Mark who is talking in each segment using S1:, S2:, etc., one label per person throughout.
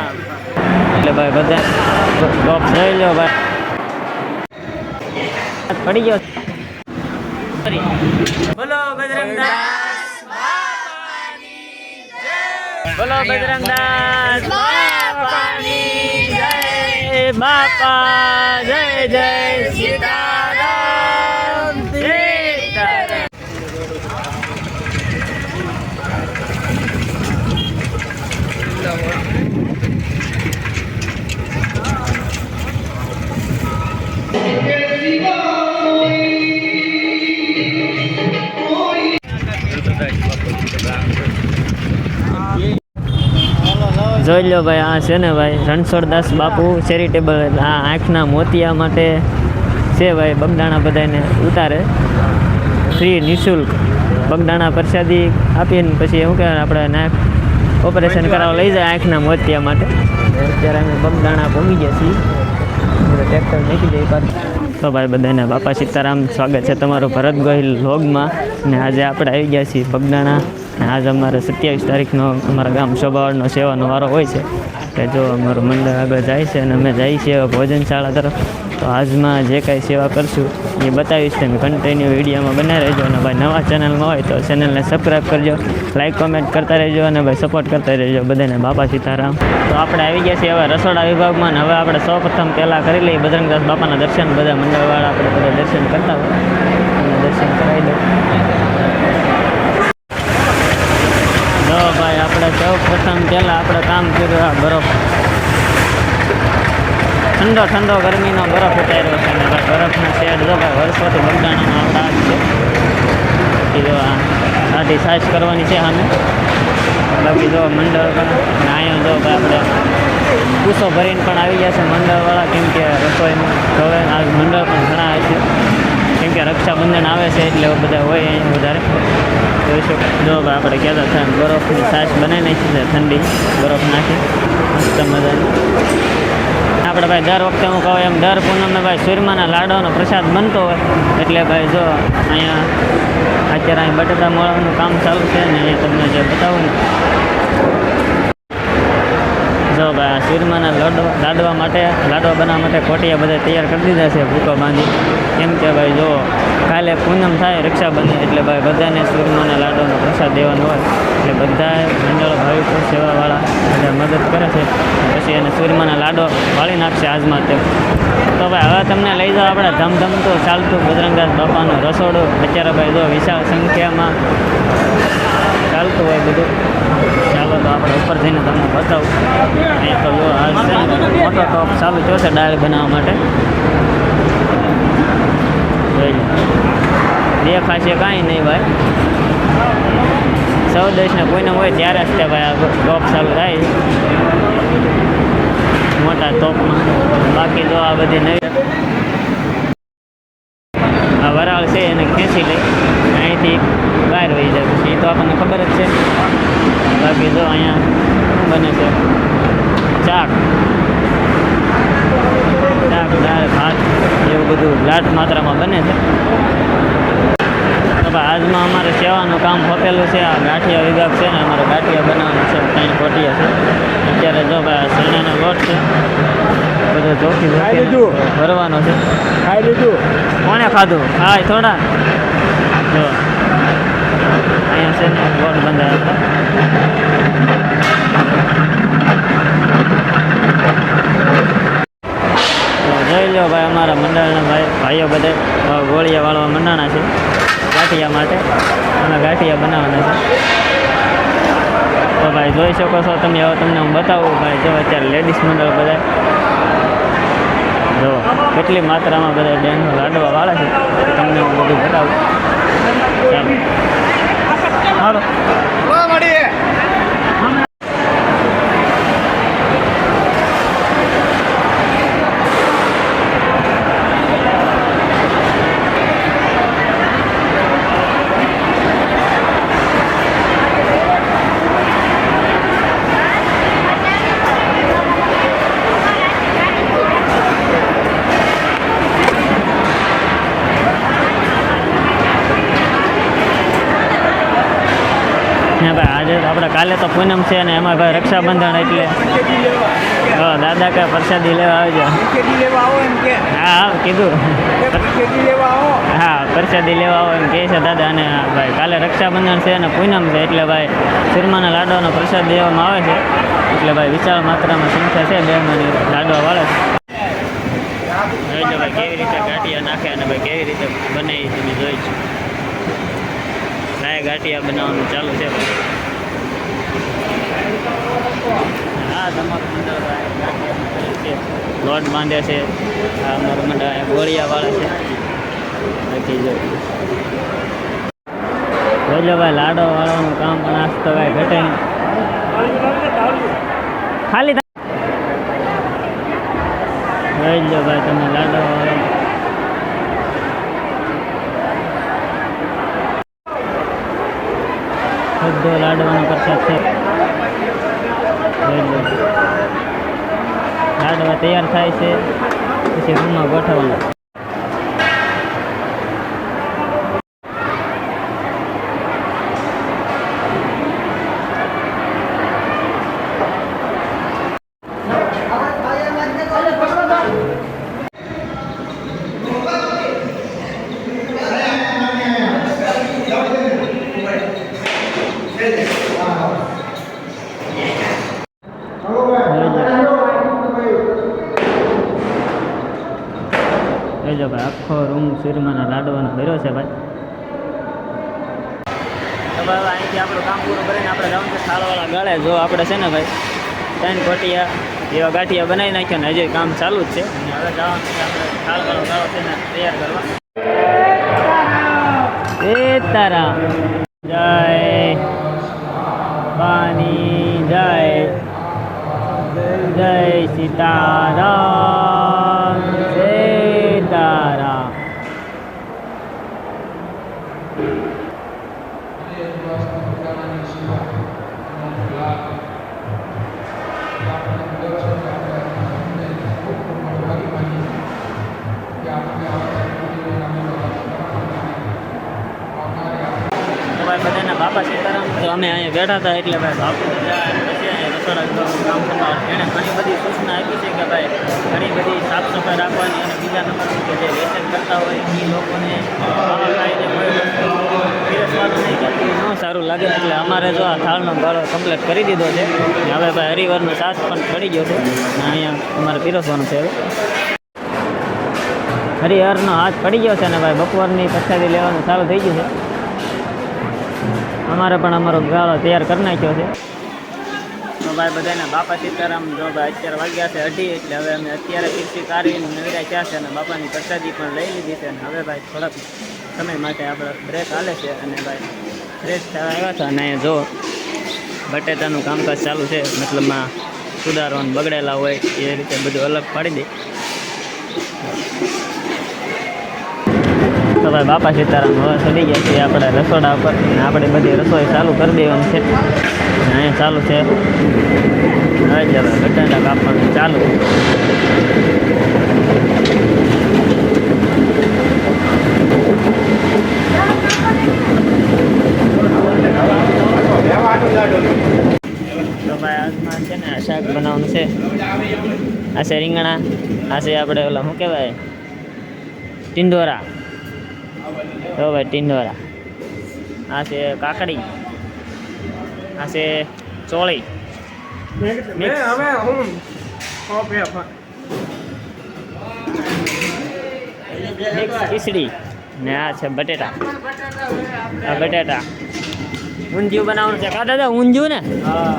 S1: એટલે ભાઈ બધા ટોપ જોઈ લો ભાઈ, પડી ગયો. બોલો બજરંગદાસ બાપાની જય, બોલો બજરંગદાસ બાપાની જય, બાપા જય જય સીતારામ સીતારામ. જોઈ લો ભાઈ, આ છે ને ભાઈ રણછોડદાસ બાપુ ચેરિટેબલ, આ આંખના મોતિયા માટે છે ભાઈ. બગદાણા બધાને ઉતારે ફ્રી નિઃશુલ્ક બગદાણા પ્રસાદી આપીને પછી એવું કહેવાય આપણે નાક ઓપરેશન કરાવવા લઈ જાય આંખના મોતિયા માટે. અત્યારે અમે બગદાણા પહોંચી ગયા છીએ, ટ્રેક્ટર મૂકી દઈએ પાછું. તો ભાઈ બધાને બાપા સીતારામ, સ્વાગત છે તમારું ભરત ગોહિલ વ્લોગમાં. ને આજે આપણે આવી ગયા છીએ બગદાણા. આજે અમારે 27 તારીખનો અમારા ગામ શોભાવાળનો સેવાનો વારો હોય છે. કે જો અમારું મંડળ આગળ જાય છે અને અમે જઈએ છીએ ભોજનશાળા તરફ. તો આજમાં જે કાંઈ સેવા કરશું એ બતાવીશ, તમે કન્ટિન્યુ વિડીયોમાં બનાવી રહેજો. અને ભાઈ નવા ચેનલમાં હોય તો ચેનલને સબસ્ક્રાઈબ કરજો, લાઈક કોમેન્ટ કરતા રહેજો અને ભાઈ સપોર્ટ કરતા રહેજો બધાને. બાપા સીતારામ. તો આપણે આવી ગયા છીએ હવે રસોડા વિભાગમાં. ને હવે આપણે સૌપ્રથમ પહેલાં કરી લઈએ બજરંગદાસ બાપાના દર્શન. બધા મંડળવાળા આપણે બધા દર્શન કરતા હોય અને દર્શન કરાવી દો. જો ભાઈ આપણે સૌ પ્રથમ પહેલાં આપણે કામ કર્યું આ બરફ, ઠંડો ઠંડો ગરમીનો બરફ ઉતાર્યો છે. અને ભાઈ બરફના શેડ જો ભાઈ વર્ષોથી બગદાણામાં આપણા જ છે. બાકી જો આ આથી સાઈઝ કરવાની છે સામે. બાકી જો મંડળ પણ અહીંયા જો ભાઈ આપણે પૂસો ભરીને પણ આવી ગયા છે મંડળવાળા, કેમ કે રસોઈનું હવે આ મંડળ પણ ઘણા છે, કેમ કે રક્ષાબંધન આવે છે એટલે બધા હોય અહીંયા વધારે. જોઈશું જો ભાઈ આપણે કહેતા હતા બરફની છાશ બનાવી નાખી છે, ઠંડી બરફ નાખી મસ્ત મજાની. આપણે ભાઈ દર વખતે હું કહું એમ દર પૂનમને ભાઈ સુરમાના લાડવાનો પ્રસાદ બનતો હોય એટલે ભાઈ જો અહીંયા અત્યારે અહીં બટેટા મળવાનું કામ ચાલુ છે ને અહીંયા તમને જે બતાવું ને જો ભાઈ આ સુરમાના લાડવા બનાવવા માટે કોટિયા બધા તૈયાર કરી દીધા છે ભૂકો બાંધી. કેમ કે ભાઈ જો કાલે પૂનમ થાય રક્ષાબંધન એટલે ભાઈ બધાને સુરમાના લાડવાનો પ્રસાદ દેવાનો હોય એટલે બધા મંડળ ભાવિકો સેવાવાળા બધા મદદ કરે છે. પછી એને સુરમાના લાડો વાળી નાખશે આજમાં તે. તો ભાઈ હવે તમને લઈ જાઓ આપણે ધમધમતું ચાલતું બજરંગદાસ બાપાનું રસોડું. અત્યારે ભાઈ જો વિશાળ સંખ્યામાં ચાલતું હોય બધું. ચાલો તો આપણે ઉપર જઈને તમને બતાવું. અહીંયા તો જો આજ મોટો ટોપ ચાલુ થયો છે દાળ બનાવવા માટે. દેખાશે કાંઈ નહીં ભાઈ, 14 પૂનમ હોય ત્યારે જ તે ભાઈ આ ટોપ ચાલુ થાય મોટા ટોપમાં. બાકી જો આ બધી નવી આ વરાળ છે એને ખેંચી લઈ અહીંથી બહાર વહી જાય પછી એ તો આપણને ખબર જ છે. બાકી જો અહીંયા બને છે ચાક દાળ ભાત એવું બધું લાટ માત્રામાં બને છે. તો ભાઈ આજમાં અમારે સેવાનું કામ હોપેલું છે. આ ગાંઠિયા વિભાગ છે ને અમારે ગાંઠિયા બનાવવાનું છે, 3 કોટિયા છે. અત્યારે જો ભાઈ ચણાનો લોટ છે બધો ચોખ્ખી ભરવાનો છે. ખાઈ લીધું? કોણે ખાધું? હા થોડા જો અહીંયા છે ને લોટ બંધાયા હતા. જોઈ લો ભાઈ અમારા મંડળના ભાઈઓ બધે ગોળિયા વાળવા મંડાણા છે ગાંઠિયા માટે. અમે ગાંઠિયા બનાવવાના છે. તો ભાઈ જોઈ શકો છો તમે. હવે તમને હું બતાવું ભાઈ જો અત્યારે લેડીઝ મંડળ બધા જો કેટલી માત્રામાં બધા બેનો લાડવા વાળા છે. તમને હું બધું બતાવું. ચાલો મળીએ. આપણે કાલે તો પૂનમ છે ને એમાં ભાઈ રક્ષાબંધન એટલે હા દાદા કે પ્રસાદી લેવા આવજો. હા કીધું હા પ્રસાદી લેવા આવો એમ કહે છે દાદા. અને ભાઈ કાલે રક્ષાબંધન છે અને પૂનમ છે એટલે ભાઈ ચૂરમાના લાડવાનો પ્રસાદ દેવામાં આવે છે. એટલે ભાઈ વિશાળ માત્રામાં સંખ્યા છે બેમાંની લાડવા વાળે છે. ભાઈ કેવી રીતે ગાંઠિયા નાખે અને ભાઈ કેવી રીતે બને એ તમે જોઈ છો. ગાંઠિયા બનાવવાનું ચાલુ છે. હા તમારું લોટ બાંધે છે. આ અમારું મંડા ગોળિયા વાળા છે. બાકી જો ભાઈ લાડો વાળવાનું કામ પણ આજ તો કાંઈ ઘટે નહીં. ખાલી જોઈ લો ભાઈ તમે લાડો વાળો બધો લાડવાનો પ્રસાદ છે. લાડવા તૈયાર થાય છે પછી રૂમમાં ગોઠવવાના. જો ભાઈ આખો રૂમ ચૂરમાના લાડવાનો ભર્યો છે ભાઈ. તો ભાઈ અહીંથી આપણું કામ પૂરું કરીને આપણે જવાનું છે થાળવાળા ગાળે. જો આપણે છે ને ભાઈ 3 કોટિયા એવા ગાંઠિયા બનાવી નાખ્યા ને હજી કામ ચાલુ જ છે. અને હવે જવાનું છે આપણે થાળવાળો ગાળો છે ને તૈયાર કરવા. તારા જય પાણી જય જય સીતારામ સીતારામ. બધાના બાપા સીતારામ તો અમે અહીંયા બેઠા હતા એટલે ભાઈ બાપુ પછી અહીંયા રસોડા કામ કરવા એણે ઘણી બધી સૂચના આપી છે કે ભાઈ ઘણી બધી સાફ સફાઈ રાખવાની. અને બીજા નંબરનું કે જે વ્યસન કરતા હોય એ લોકોને ખાઈને કોઈ પીરસવાનું નહીં કરતી ન સારું લાગે. એટલે અમારે જો આ થાળનો ગાળો કમ્પ્લીટ કરી દીધો છે. હવે ભાઈ હરિવારનો સાસ પણ પડી ગયો છે અને અહીંયા અમારે પીરસવાનું છે. હવે હરિહરનો હાથ પડી ગયો છે અને ભાઈ બપોરની પ્રસાદી લેવાનું ચાલુ થઈ ગયું છે. અમારે પણ અમારો ગાળો તૈયાર કરી નાખ્યો છે. તો ભાઈ બધાને બાપા સીતારામ. જો ભાઈ અત્યારે વાગ્યા છે 2:30 એટલે હવે અમે અત્યારે પીરસી કાઢીને નવરા થયા છે અને બાપાની પ્રસાદી પણ લઈ લીધી છે. અને હવે ભાઈ થોડાક સમય માટે આપણે બ્રેક હાલે છે અને ભાઈ ફ્રેશ થવા આવ્યા હતા. અને અહીંયા જો બટેટાનું કામકાજ ચાલુ છે. મતલબમાં સુધારવાનું બગડેલા હોય એ રીતે બધું અલગ પાડી દે. તો ભાઈ બાપા સીતારામ હવે ચડી ગયા છીએ આપણે રસોડા ઉપર. અને આપણે બધી રસોઈ ચાલુ કરી દેવાની છે. અને અહીંયા ચાલુ છે હવે બટાટા કાપવાનું ચાલુ. તો ભાઈ આજમાં છે ને શાક બનાવવાનું છે. આ છે રીંગણા, આ છે આપણે ઓલા શું કહેવાય ટીંડોરા. તો ભાઈ ટીંડોરા, આ છે કાકડી, આ છે ચોળી, ખીચડી ને આ છે બટેટા. આ બટેટા ઊંધિયું બનાવવાનું છે. કા દાદા ઊંધિયું ને?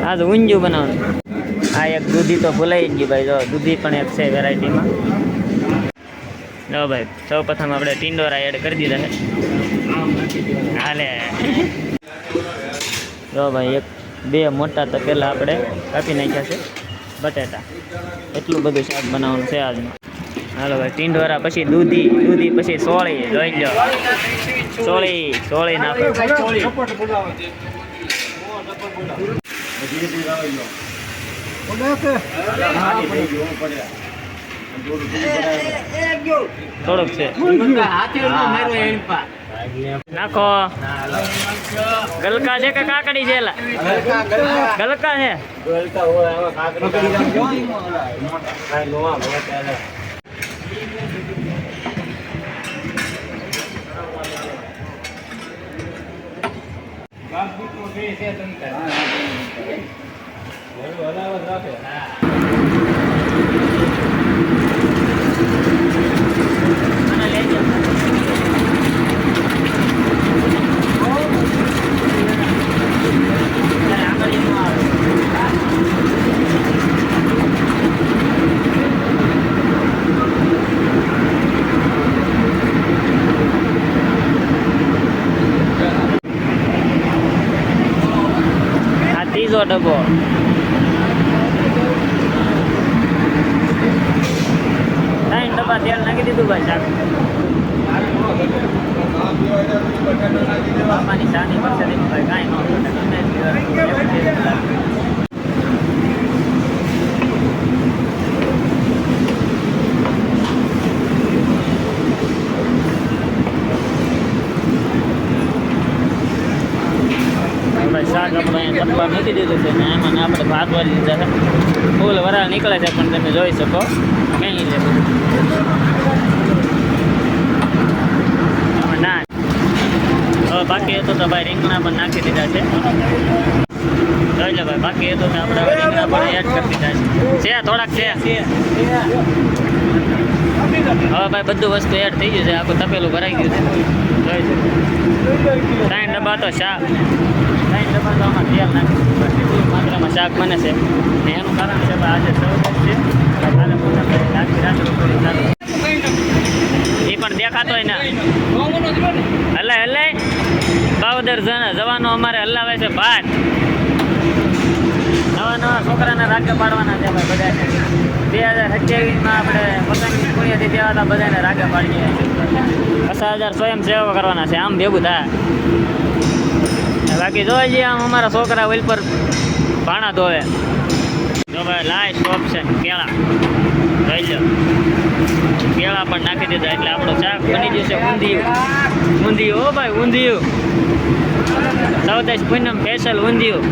S1: હા તો ઊંધિયું બનાવવાનું. આ એક દૂધી તો ભૂલાઈ જ ગઈ ભાઈ. જો દૂધી પણ એક છે વેરાયટીમાં. જો ભાઈ સૌ પ્રથમ આપણે ટીંડોરા એડ કરી દીધા છે. હાલે જો ભાઈ 2 મોટા તપેલા આપણે કાપી નાખ્યા છે બટેટા. એટલું બધું શાક બનાવવાનું છે આજનું. હાલો ભાઈ ટીંડોરા પછી દૂધી પછી સોળી. જોઈ લો સોળી નાખો. થોડુંક છે નાખો. ગલકા છે કે કાકડી છે એલા ગલકા છે ત્રીજો ડબ્બો ત્રણ ડબ્બા તેલ નાખી દીધું ભાઈ શાક બાપાની ચાની પાસે ભાઈ કાંઈ ન શાક આપણે ચપ્પા મૂકી દીધું છે ને એમાં આપણે ભાત વાળી દીધા છે ફૂલ વરાળ નીકળે છે પણ તમે જોઈ શકો કઈ છે ના હવે બાકી હતું તો ભાઈ રીંગણા પણ નાખી દીધા છે જોઈ લો ભાઈ બાકી હતું તો આપણે રીંગણા પણ એડ કરી દીધા છે થોડાક છે હવે ભાઈ બધું વસ્તુ એડ થઈ ગયું છે આખું તપેલું ભરાઈ ગયું છે જોઈ શકો 3 ડબ્બા તો શાક 3 ડબ્બા તો આમાં તેલ નાખી માત્રામાં શાક બને છે ને એનું કારણ છે આજે સૌદસ છે કાલે આખી રાત રસોઈ ચાલુ એ પણ દેખાતોય ના હલાય હલાય બાવદર જવાનો અમારે હલાવે છે ભાત નવા છોકરાના રાગે પાડવાના છે ભાઈ બધાને 2027માં આપણે પોતાની પુણ્યથી દેવા હતા બધાને રાગે પાડીએ 50,000 સ્વયંસેવકો કરવાના છે આમ ભેગું થાય બાકી જોઈ જઈએ આમ અમારા છોકરા ઓઇલ પર ભાણા ધોવે જો ભાઈ લાસ્ટ ઓપ્શન કેળા જોઈ લો કેળા પણ નાખી દીધા એટલે આપણું શાક બની જશે ઊંધિયું હો ભાઈ ઊંધિયું સૌદેશ પૂનમ સ્પેશિયલ ઊંધિયું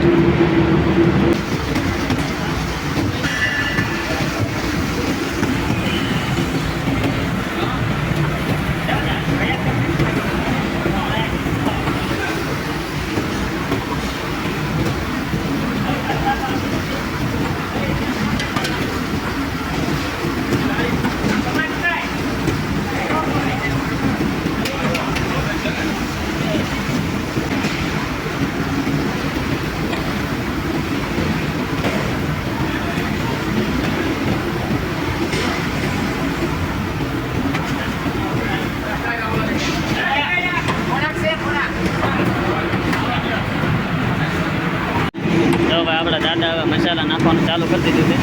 S1: આપણા દાદા હવે મસાલા નાખવાનું ચાલુ કરી દીધું છે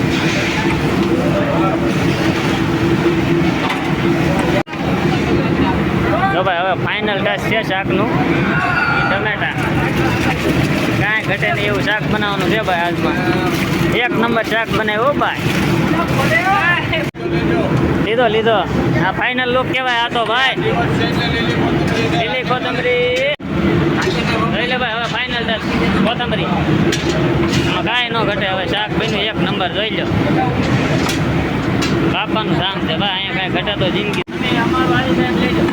S1: જો ભાઈ હવે ફાઇનલ ટચ છે શાકનું ટમેટા કાંઈ ઘટે નહીં એવું શાક બનાવવાનું છે ભાઈ આજમાં 1 નંબર શાક બનાવ્યો ભાઈ લીધો આ ફાઇનલ લુક કહેવાય આ તો ભાઈ લીલી કોથમરી જોઈ લે ભાઈ હવે ફાઇનલ ટચ કોથમરી કાંઈ ન ઘટે હવે શાક બન્યું 1 નંબર જોઈ લો બાપાનું શામ છે ભાઈ અહીંયા કાંઈ ઘટે તો જિંદગી અમારું આવી ટાઈમ લઈ જાઓ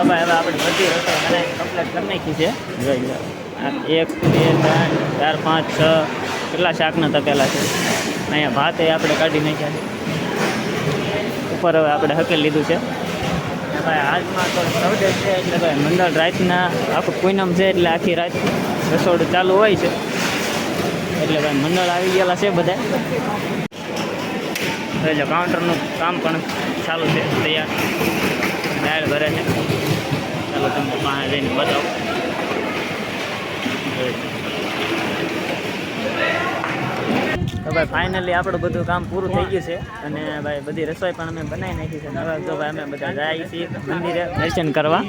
S1: હવે આપણે બધી રસોઈ બનાવી કમ્પ્લીટ કરી નાખી છે જોઈ લો 1 2 3 4 5 6 કેટલા શાકના તપેલા છે અહીંયા ભાત એ આપણે કાઢી નાખ્યા છે ઉપર હવે આપણે હકેલ લીધું છે ભાઈ આજમાં તો સૌદે છે એટલે ભાઈ મંડળ રાતના આખું પૂનમ છે એટલે આખી રાત રસોડું ચાલુ હોય છે એટલે ભાઈ મંડળ આવી ગયેલા છે બધા એટલે કાઉન્ટરનું કામ પણ ચાલુ છે તૈયાર દાળ ભરે છે. ચાલો તમને પાસે જઈને બતાવો. તો ભાઈ ફાઇનલી આપણું બધું કામ પૂરું થઈ ગયું છે અને ભાઈ બધી રસોઈ પણ અમે બનાવી નાખી છે. હવે તો ભાઈ અમે બધા જઈએ છીએ મંદિરે દર્શન કરવા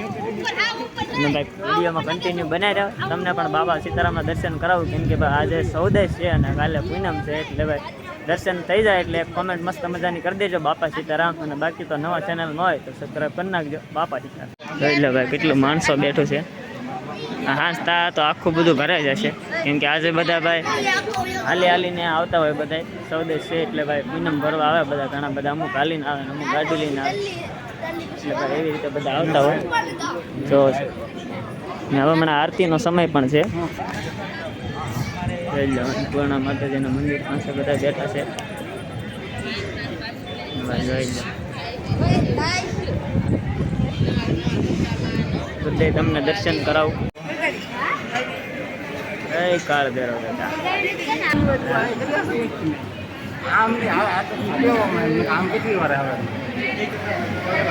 S1: અને ભાઈ વિડીયોમાં કન્ટિન્યુ બનાવી રહ્યો. તમને પણ બાબા સીતારામના દર્શન કરાવું કેમ કે ભાઈ આજે 14 છે અને કાલે પૂનમ છે એટલે ભાઈ દર્શન થઈ જાય એટલે એક કોમેન્ટ મસ્ત મજાની કરી દેજો બાપા સીતારામ. અને બાકી તો નવા ચેનલમાં હોય તો સબસ્ક્રાઈબ કરી નાખજો બાપા સીતારામ. એટલે ભાઈ કેટલું માણસો બેઠું છે. હાંસતા તો આખું બધું ભરાઈ જશે કેમ કે આજે બધા ભાઈ હાલીને આવતા હોય બધા 14 છે એટલે ભાઈ પૂનમ ભરવા આવે બધા. ઘણા બધા અમુક હાલીને આવે અમુક ગાડી લઈને આવે એટલે ભાઈ એવી રીતે બધા આવતા હોય જો. ને હવે મને આરતીનો સમય પણ છે. પૂર્ણા માતાજીના મંદિર પાસે બધા બેઠા છે ભાઈ જોઈ લો. બધે તમને દર્શન કરાવું. કાળ બેરો દાદા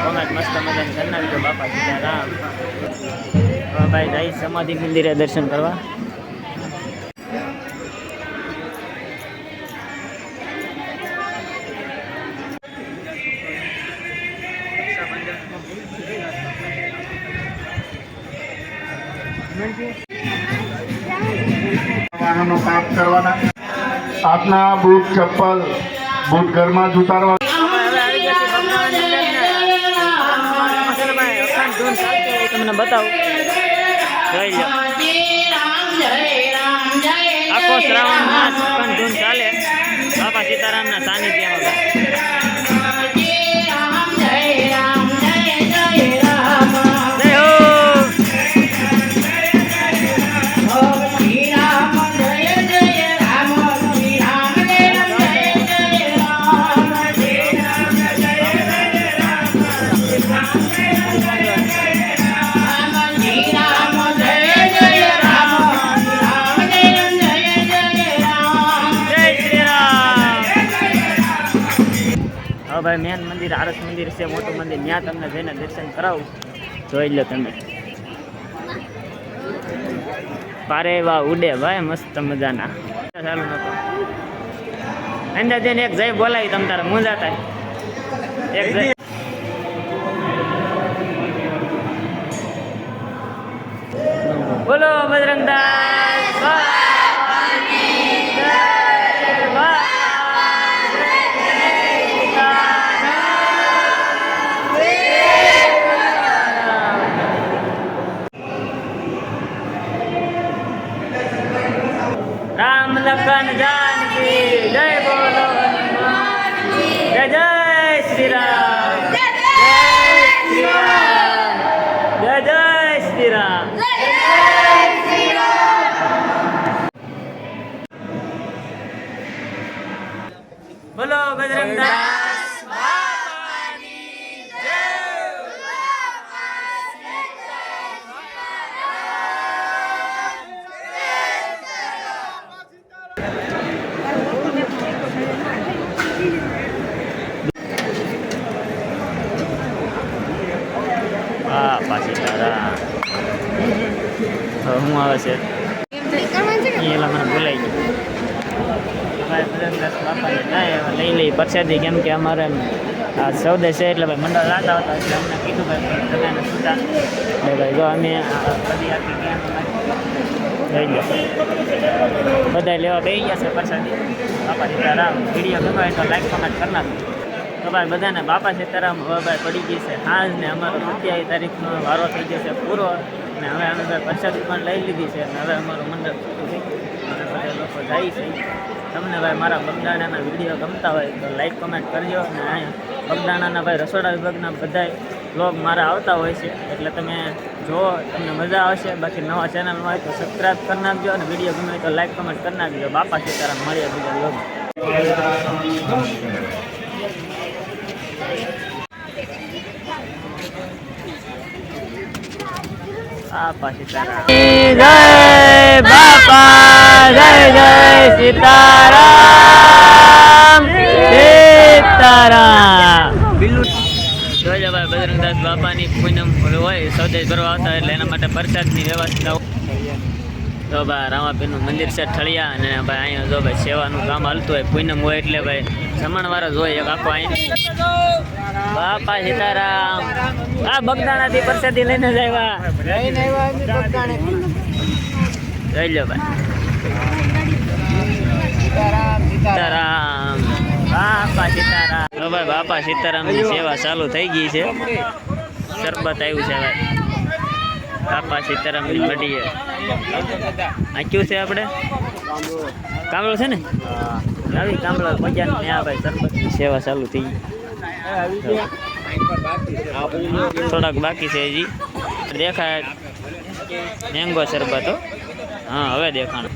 S1: કોમેન્ટ મસ્ત મજાની કરી નાખજો બાપા સીતારામ. ભાઈ જઈ સમાધિ મંદિરે દર્શન કરવા.
S2: વાહનો સાફ કરવાના, આપના બૂટ ચપ્પલ બૂટ ઘરમાં જ ઉતારવા.
S1: તમને બતાવું જોઈ લો. આખો શ્રાવણ માસ પણ ધૂન ચાલે બાપા સીતારામના સાનિધ્યમાં. ભાઈ મેન મંદિર આરસ મંદિર છે મોટું મંદિર, ત્યાં તમને જઈને દર્શન કરાવું. જોઈ લો તમે પારેવા ઉડે ભાઈ મસ્ત મજાના. ચાલુ નતો અંદર જઈને એક જય બોલાવી તમ તારે મૂંઝાતા એક જય. બોલો બજરંગદાસ. રામ લખન જાનકી જય બોલો જય જય શ્રી રામ જય શ્રી રામ જય જય શ્રી રામ. બોલો બજરંગદાસ બાપાની જય. બાપા સીતારામ. શું આવે છે એલા મને ભૂલાઈ ગયું. લઈ લઈ પ્રસાદી કેમ કે અમારે આ 14 છે એટલે ભાઈ મંડળ રાતા હતા એટલે અમને કીધું ભાઈ બધાને છૂટા એટલે ભાઈ જો અમે બધી આપી લઈ લો બધા લેવા બેસી ગયા છે પ્રસાદી. બાપા સીતારામ. વિડીયો ગમે તો લાઈક કમેન્ટ કરી નાખો. તો ભાઈ બધાને બાપા સીતારામ. હવે ભાઈ પડી ગઈ છે હાજ ને અમારો 27 તારીખનો વારો થઈ ગયો છે પૂરો અને હવે અમે ભાઈ પ્રસાદી પણ લઈ લીધી છે અને હવે અમારું મંડળ પૂરું થઈ ગયું અને બધા લોકો જાય છે. તમને ભાઈ મારા બગદાણાના વિડીયો ગમતા હોય તો લાઈક કમેન્ટ કરજો. અને અહીંયા બગદાણાના ભાઈ રસોડા વિભાગના બધાય બ્લોગ મારા આવતા હોય છે એટલે તમે જો તમને મજા આવશે. બાકી નવા ચેનલમાં હોય તો સબસ્ક્રાઈબ કરી નાખજો અને વિડીયો ગમે તો લાઈક કમેન્ટ કરી નાખજો. બાપા સીતારામ. મળીએ બીજા બ્લોગ. બાપા સીતારામ. જય બાપા જય જય સીતારામ સીતારામ. જોઈ લો ભાઈ બજરંગદાસ બાપાની પૂનમ હોય સૌદે ભરવા આવતા એટલે એના માટે પ્રસાદની વ્યવસ્થા તો ભાઈ રામાપીરનું મંદિર છે ઠળિયા અને ભાઈ અહીંયા જો ભાઈ સેવાનું કામ હાલતું હોય પૂનમ હોય એટલે ભાઈ જમણવાર જ હોય એક આખો અહીંયા બાપા સીતારામ આ બગદાણાથી પ્રસાદી લઈને જ આવ્યા જોઈ લો ભાઈ સીતારામ બાપા સીતારામ તો ભાઈ બાપા સીતારામની સેવા ચાલુ થઈ ગઈ છે શરબત આવ્યું છે ભાઈ બાપા સીતારામની મઢીએ આ કયું છે આપણે કામળો છે ને આવી કામળો મજા ને આ ભાઈ શરબતની સેવા ચાલુ થઈ ગઈ થોડાક બાકી છે હજી દેખાય મેંગો શરબતો હા હવે દેખાણ